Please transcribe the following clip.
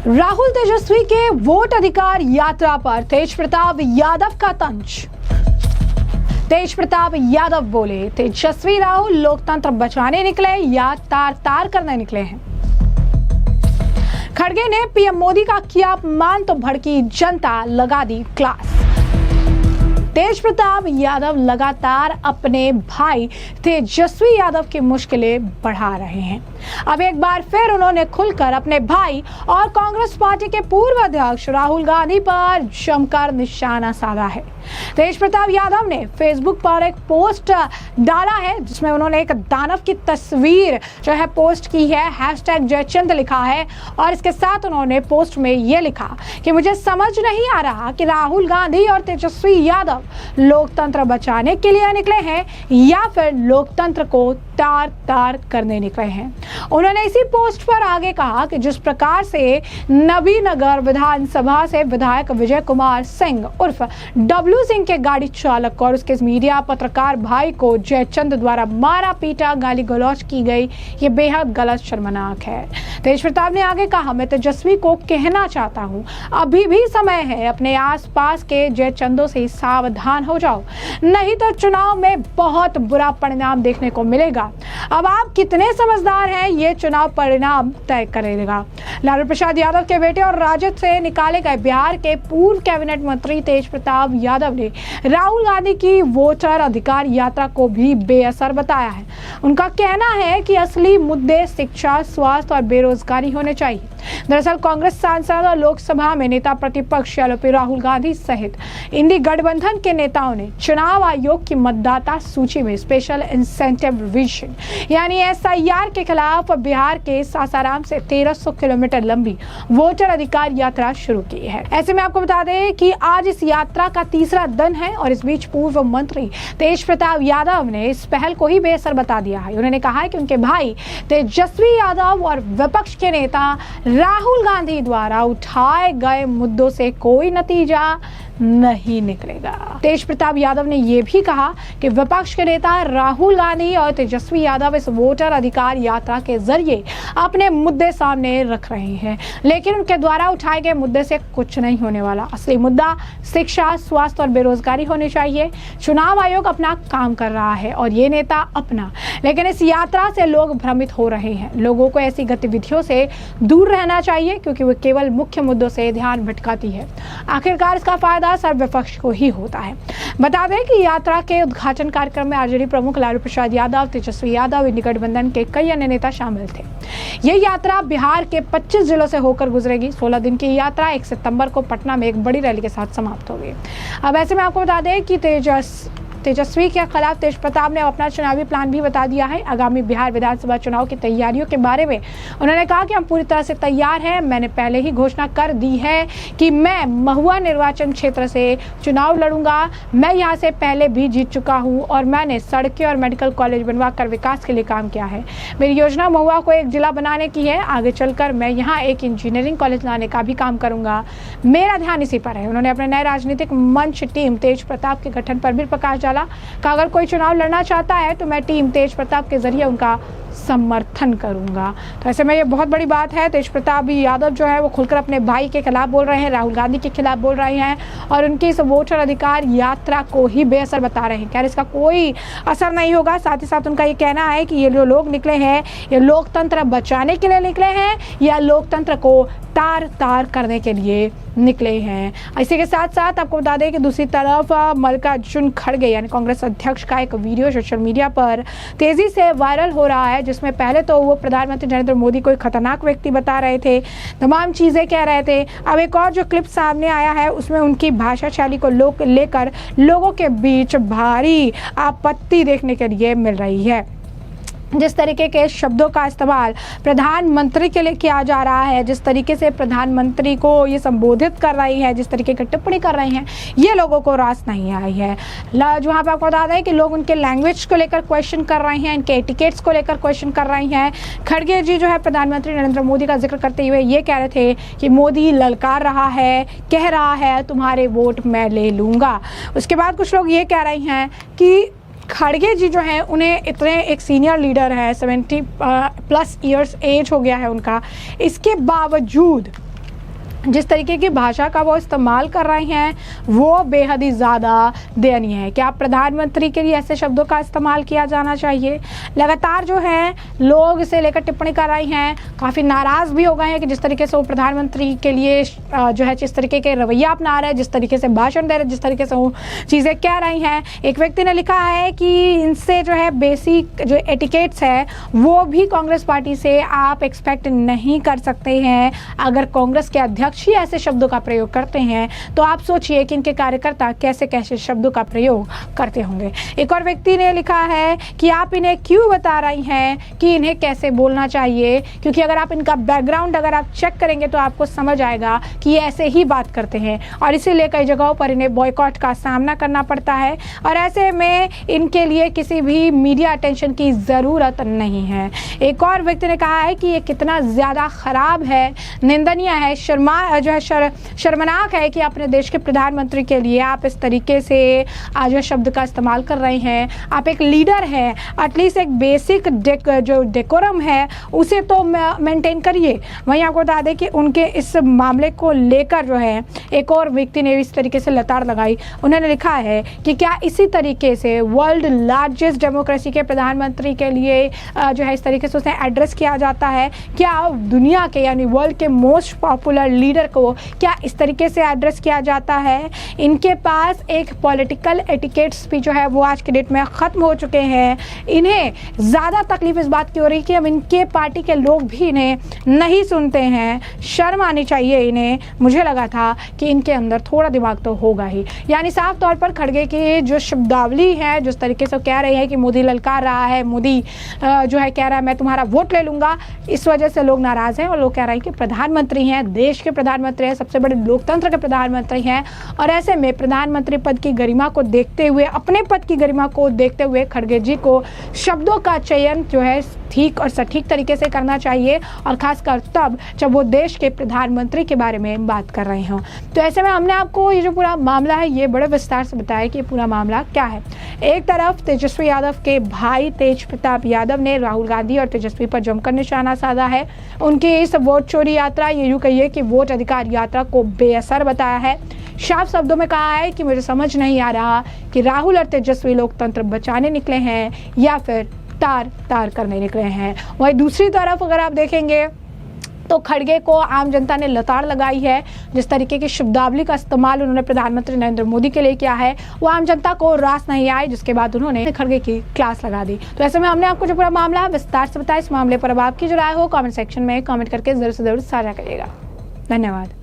राहुल तेजस्वी के वोट अधिकार यात्रा पर तेज प्रताप यादव का तंज। तेज प्रताप यादव बोले, तेजस्वी राहुल लोकतंत्र बचाने निकले या तार तार करने निकले हैं। खड़गे ने पीएम मोदी का किया अपमान तो भड़की जनता, लगा दी क्लास। तेज प्रताप यादव लगातार अपने भाई तेजस्वी यादव की मुश्किलें बढ़ा रहे हैं। अब एक बार फिर उन्होंने खुलकर अपने भाई और कांग्रेस पार्टी के पूर्व अध्यक्ष राहुल गांधी पर जमकर निशाना साधा है। तेज प्रताप यादव ने फेसबुक पर एक पोस्ट डाला है जिसमें उन्होंने एक दानव की तस्वीर जो है पोस्ट की है, #जयचंद लिखा है और इसके साथ उन्होंने पोस्ट में ये लिखा कि मुझे समझ नहीं आ रहा कि राहुल गांधी और तेजस्वी यादव लोकतंत्र बचाने के लिए निकले हैं या फिर लोकतंत्र को तार तार करने निकले हैं। उन्होंने इसी पोस्ट पर आगे कहा कि जिस प्रकार से नबीनगर विधानसभा से विधायक विजय कुमार सिंह उर्फ डब्लू सिंह के गाड़ी चालक और उसके मीडिया पत्रकार भाई को जयचंद द्वारा मारा पीटा गाली गलौज की गई, ये बेहद गलत शर्मनाक है। तेज प्रताप ने आगे कहा, मैं तेजस्वी को कहना चाहता हूँ, अभी भी समय है, अपने आसपास के जयचंदों से सावधान हो जाओ, नहीं तो चुनाव में बहुत बुरा परिणाम देखने को मिलेगा। अब आप कितने समझदार हैं ये चुनाव परिणाम तय करेगा। लालू प्रसाद यादव के बेटे और राजद से निकाले गए बिहार के पूर्व कैबिनेट मंत्री तेज प्रताप यादव ने राहुल गांधी की वोटर अधिकार यात्रा को भी बेअसर बताया है। उनका कहना है कि असली मुद्दे शिक्षा, स्वास्थ्य और बेरोजगारी होने चाहिए। दरअसल कांग्रेस सांसद और लोकसभा में नेता प्रतिपक्ष एलओपी राहुल गांधी सहित इंडी गठबंधन के नेताओं ने चुनाव आयोग की मतदाता सूची में स्पेशल इंसेंटिव रिविजन यानी SIR के खिलाफ बिहार के सासाराम से 1300 किलोमीटर लंबी वोटर अधिकार यात्रा शुरू की है। ऐसे में आपको बता दें कि आज इस यात्रा का तीसरा दिन है और इस बीच पूर्व मंत्री तेज प्रताप यादव ने इस पहल को ही बेअसर बता दिया है। उन्होंने कहा है कि उनके भाई तेजस्वी यादव और विपक्ष के नेता राहुल गांधी द्वारा उठाए गए मुद्दों से कोई नतीजा नहीं निकलेगा। तेज प्रताप यादव ने यह भी कहा कि विपक्ष के नेता राहुल गांधी और तेजस्वी यादव इस वोटर अधिकार यात्रा के जरिए अपने मुद्दे सामने रख रहे हैं, लेकिन उनके द्वारा उठाए गए मुद्दे से कुछ नहीं होने वाला। असली मुद्दा शिक्षा, स्वास्थ्य और बेरोजगारी होनी चाहिए। चुनाव आयोग अपना काम कर रहा है और ये नेता अपना, लेकिन इस यात्रा से लोग भ्रमित हो रहे हैं। लोगों को ऐसी गतिविधियों से दूर रहना चाहिए क्योंकि वो केवल मुख्य मुद्दों से ध्यान भटकाती है। आखिरकार इसका फायदा सर्व विपक्ष को ही होता है। बता दें कि यात्रा के उद्घाटन कार्यक्रम में आरजेडी प्रमुख लालू प्रसाद यादव, तेजस्वी यादव, इंडी गठबंधन के कई अन्य नेता शामिल थे। यह यात्रा बिहार के 25 जिलों से होकर गुजरेगी। 16 दिन की यात्रा 1 सितंबर को पटना में एक बड़ी रैली के साथ समाप्त होगी। अब ऐसे में आपको बता दें कि तेजस्वी के खिलाफ तेज प्रताप ने अपना चुनावी प्लान भी बता दिया है। आगामी बिहार विधानसभा चुनाव की तैयारियों के बारे में उन्होंने कहा कि हम पूरी तरह से तैयार हैं। मैंने पहले ही घोषणा कर दी है कि मैं महुआ निर्वाचन क्षेत्र से चुनाव लड़ूंगा। मैं यहां से पहले भी जीत चुका हूं और मैंने सड़कें और मेडिकल कॉलेज बनवा कर विकास के लिए काम किया है। मेरी योजना महुआ को एक जिला बनाने की है। आगे चलकर मैं यहाँ एक इंजीनियरिंग कॉलेज लाने का भी काम करूंगा। मेरा ध्यान इसी पर है। उन्होंने अपने नए राजनीतिक मंच टीम तेज प्रताप के गठन पर भी प्रकाश डाला कि अगर कोई चुनाव लड़ना चाहता है तो मैं टीम तेज प्रताप के जरिए उनका समर्थन करूंगा। तो ऐसे में ये बहुत बड़ी बात है। तेज प्रताप यादव जो है वो खुलकर अपने भाई के खिलाफ बोल रहे हैं, राहुल गांधी के खिलाफ बोल रहे हैं और उनकी इस वोटर अधिकार यात्रा को ही बेअसर बता रहे हैं। क्या इसका कोई असर नहीं होगा। साथ ही साथ उनका ये कहना है कि ये जो लोग निकले हैं ये लोकतंत्र बचाने के लिए निकले हैं या लोकतंत्र को तार तार करने के लिए निकले हैं। इसी के साथ साथ आपको बता दें कि दूसरी तरफ मल्लिकार्जुन खड़गे यानी कांग्रेस अध्यक्ष का एक वीडियो सोशल मीडिया पर तेजी से वायरल हो रहा है, जिसमें पहले तो वो प्रधानमंत्री नरेंद्र मोदी को एक खतरनाक व्यक्ति बता रहे थे, तमाम चीज़ें कह रहे थे। अब एक और जो क्लिप सामने आया है उसमें उनकी भाषा शैली को लेकर लोगों के बीच भारी आपत्ति देखने के लिए मिल रही है। जिस तरीके के शब्दों का इस्तेमाल प्रधानमंत्री के लिए किया जा रहा है, जिस तरीके से प्रधानमंत्री को ये संबोधित कर रही है, जिस तरीके की टिप्पणी कर रही हैं, ये लोगों को रास नहीं आई है। जहाँ पे आपको बता दें कि लोग उनके लैंग्वेज को लेकर क्वेश्चन कर रहे हैं, इनके एटिकेट्स को लेकर क्वेश्चन कर रही हैं। खड़गे जी जो है प्रधानमंत्री नरेंद्र मोदी का जिक्र करते हुए ये कह रहे थे कि मोदी ललकार रहा है, कह रहा है तुम्हारे वोट मैं ले लूँगा। उसके बाद कुछ लोग ये कह रहे हैं कि खड़गे जी जो हैं उन्हें इतने एक सीनियर लीडर है, 70+ ईयर्स एज हो गया है उनका, इसके बावजूद जिस तरीके की भाषा का वो इस्तेमाल कर रहे हैं वो बेहद ही ज़्यादा दयनीय है। क्या प्रधानमंत्री के लिए ऐसे शब्दों का इस्तेमाल किया जाना चाहिए? लगातार जो है लोग इसे लेकर टिप्पणी कर रहे हैं, काफ़ी नाराज़ भी हो गए हैं कि जिस तरीके से वो प्रधानमंत्री के लिए जो है जिस तरीके के रवैया अपना रहे हैं, जिस तरीके से भाषण दे रहे हैं, जिस तरीके से वो चीज़ें कह रही हैं। एक व्यक्ति ने लिखा है कि इनसे जो है बेसिक जो एटिकेट्स है वो भी कांग्रेस पार्टी से आप एक्सपेक्ट नहीं कर सकते हैं। अगर कांग्रेस के अध्यक्ष ही ऐसे शब्दों का प्रयोग करते हैं तो आप सोचिए कि इनके कार्यकर्ता कैसे कैसे शब्दों का प्रयोग करते होंगे। एक और व्यक्ति ने लिखा है कि आप इन्हें क्यों बता रही हैं कि इन्हें कैसे बोलना चाहिए, क्योंकि अगर आप इनका बैकग्राउंड अगर आप चेक करेंगे तो आपको समझ आएगा कि ये ऐसे ही बात करते हैं और इसीलिए कई जगहों पर इन्हें बॉयकॉट का सामना करना पड़ता है और ऐसे में इनके लिए किसी भी मीडिया अटेंशन की ज़रूरत नहीं है। एक और व्यक्ति ने कहा है कि ये कितना ज़्यादा खराब है, निंदनीय है, शर्मनाक है कि अपने देश के प्रधानमंत्री के लिए आप इस तरीके से जो शब्द का इस्तेमाल कर रहे हैं। आप एक लीडर हैं, एटलीस्ट एक बेसिक जो डेकोरम है उसे तो मेंटेन करिए। वहीं आपको बता दें कि उनके इस मामले को लेकर जो है एक और व्यक्ति ने इस तरीके से लताड़ लगाई। उन्होंने लिखा है कि क्या इसी तरीके से वर्ल्ड लार्जेस्ट डेमोक्रेसी के प्रधानमंत्री के लिए जो है इस तरीके से उसे एड्रेस किया जाता है? क्या दुनिया के यानी वर्ल्ड के मोस्ट पॉपुलर लीडर को क्या इस तरीके से एड्रेस किया जाता है? इनके पास एक पॉलिटिकल एटिकेट्स भी जो है वो आज के डेट में ख़त्म हो चुके हैं। इन्हें ज़्यादा तकलीफ इस बात की हो रही है कि अब इनके पार्टी के लोग भी इन्हें नहीं सुनते हैं। शर्म आनी चाहिए इन्हें। मुझे लगा था कि इनके अंदर थोड़ा दिमाग तो होगा ही। यानी साफ तौर पर खड़गे की जो शब्दावली है, जिस तरीके से कह रहे हैं कि मोदी ललकार रहा है, मोदी जो है कह रहा है मैं तुम्हारा वोट ले लूँगा, इस वजह से लोग नाराज़ हैं और लोग कह रहे हैं कि प्रधानमंत्री हैं, देश के प्रधानमंत्री हैं, सबसे बड़े लोकतंत्र के प्रधानमंत्री हैं और ऐसे में प्रधानमंत्री पद की गरिमा को देखते हुए, अपने पद की गरिमा को देखते हुए खड़गे जी को शब्दों का चयन जो है ठीक और सटीक तरीके से करना चाहिए और खासकर तब जब वो देश के प्रधानमंत्री के बारे में बात कर रहे हों। तो ऐसे में हमने आपको ये जो पूरा मामला है ये बड़े विस्तार से बताया कि ये पूरा मामला क्या है। एक तरफ तेजस्वी यादव के भाई तेज प्रताप यादव ने राहुल गांधी और तेजस्वी पर जमकर निशाना साधा है। उनकी इस वोट चोरी यात्रा, ये यूँ कहिए कि वोट अधिकार यात्रा को बेअसर बताया है। साफ शब्दों में कहा है कि मुझे समझ नहीं आ रहा कि राहुल और तेजस्वी लोकतंत्र बचाने निकले हैं या फिर तार तार करने निकले हैं। वहीं दूसरी तरफ अगर आप देखेंगे तो खड़गे को आम जनता ने लताड़ लगाई है। जिस तरीके की शब्दावली का इस्तेमाल उन्होंने प्रधानमंत्री नरेंद्र मोदी के लिए किया है वो आम जनता को रास नहीं आए, जिसके बाद उन्होंने खड़गे की क्लास लगा दी। तो ऐसे में हमने आपको जो पूरा मामला विस्तार से बताया। इस मामले पर अब आपकी जो राय हो कमेंट सेक्शन में कमेंट करके जरूर से जरूर साझा करिएगा। धन्यवाद।